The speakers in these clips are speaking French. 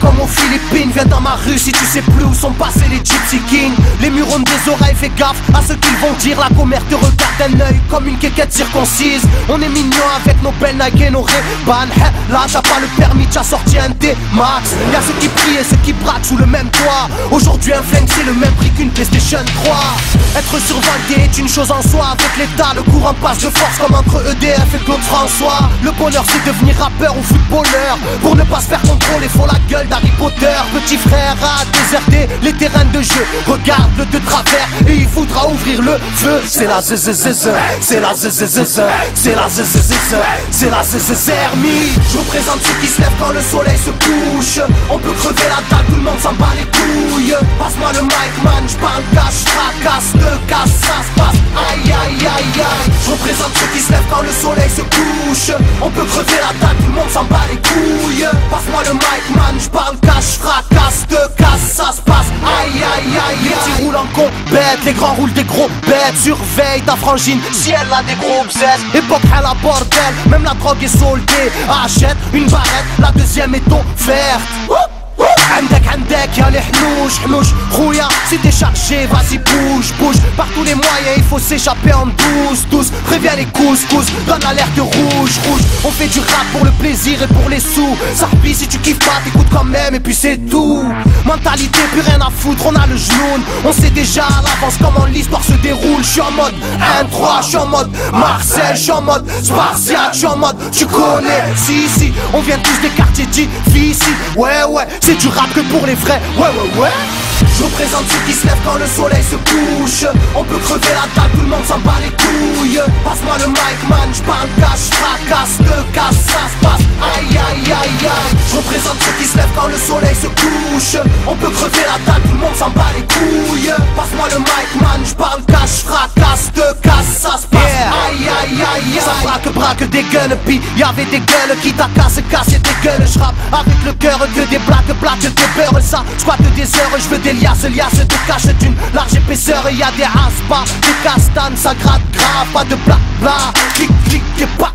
comme aux Philippines. Viens dans ma rue si tu sais plus où sont passés les Gypsy Kings. Les murs ont des oreilles, fais gaffe à ce qu'ils vont dire. La commère te regarde d'un œil comme une quéquette circoncise. On est mignon avec nos belles Nike et nos Ray-Ban. Là t'as pas le permis, t'as sorti un D-Max. Y'a ceux qui prient et ceux qui braquent sous le même toit. Aujourd'hui un flingue c'est le même prix qu'une PlayStation 3. Être survolté est une chose en soi. Avec l'État le courant passe de force comme entre EDF et Claude François. Le bonheur c'est devenir rappeur ou footballeur. Pour ne pas se faire contrôler faut la gueule d'Harry Potter. Petit frère a déserté les terrains de jeu. Regarde-le de travers et il voudra ouvrir le feu. C'est la zzzz, c'est la zzzz, c'est la zzzz, c'est la zzzermie. Je représente ceux qui se lèvent quand le soleil se couche. On peut crever la dalle, tout le monde s'en bat les couilles. Passe-moi le mic man, j'parle cash, fracasse, te casse, ça se passe. Aïe aïe aïe aïe. Je représente ceux qui se lèvent quand le soleil se couche. On peut crever la dalle, tout le monde s'en bat les couilles. Passe-moi le mic man, j'parle cash, fracasse, te casse, ça se passe. Aïe aïe aïe. Les petits roulent en compète, les grands roulent des gros bêtes. Surveille ta frangine si elle a des gros bzètes. Époque à la bordel, même la drogue est soldée. Achète une barrette, la deuxième est offerte. عندك يا الحنوش حنوش خويا si t'es chargé vas-y bouge bouge. Par tous les moyens il faut s'échapper en douce. Préviens les couscous, donne l'alerte rouge. On fait du rap pour le plaisir et pour les sous. Sarpi si tu kiffes pas t'écoutes quand même et puis c'est tout. Mentalité plus rien à foutre, on a le genou. On sait déjà à l'avance comment l'histoire se déroule. J'suis en mode 1-3, j'suis en mode Marseille, j'suis en mode Spartiate, j'suis en mode tu connais. Si on vient tous des quartiers difficiles. Ouais c'est du rap que pour les vrais. Ouais. Je représente ceux qui se lèvent quand le soleil se couche. On peut crever la dalle, tout le monde s'en bat les couilles. Passe-moi le mic man, j'parle cash, fracasse, te casse, ça se passe. Aïe aïe aïe aïe. Je représente ceux qui se lèvent quand le soleil se couche. On peut crever la dalle, tout le monde s'en bat les couilles. Passe-moi le mic man, j'parle cash, fracasse, te casse, ça se passe. Aïe aïe aïe aïe. Ça braque des gueules, pis y'avait des gueules qui t'a cassé des gueules. J'rappe avec le cœur que des blagues, des beurres. Ça squatte des heures, j'veux des liasses te cachent d'une large épaisseur. Et y'a des aspas, des castanes, ça gratte grave. Pas de blabla, clic et pas.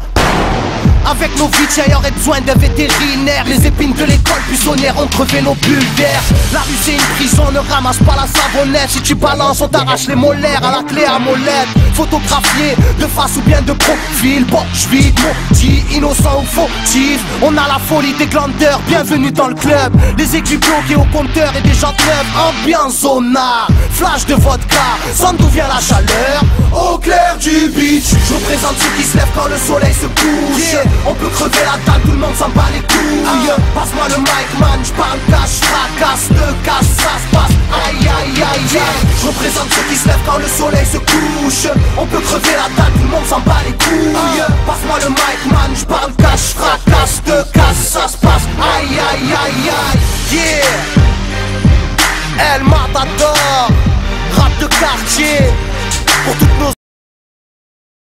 Avec nos vies, y aurait besoin d'un vétérinaire. Les épines de l'école buissonnière ont crevé nos bulles d'air. La rue c'est une prison, ne ramasse pas la savonnette. Si tu balances, on t'arrache les molaires à la clé à molette. Photographié de face ou bien de profil. Bon, j'vis maudit, innocent ou fautif. On a la folie des glandeurs, bienvenue dans le club. Les aiguilles bloquées au compteur et des jantes neuves. Ambiance zona, flash de vodka. Sans d'où vient la chaleur, au clair du beach. Je représente ceux qui se lèvent quand le soleil se couche. On peut crever la dalle, tout le monde s'en bat les couilles. Passe-moi le mic man, j'parle cash, fracasse, te casse, ça se passe. Aïe aïe aïe aïe. Je représente ceux qui se lèvent quand le soleil se couche. On peut crever la dalle, tout le monde s'en bat les couilles. Passe-moi le mic man, j'parle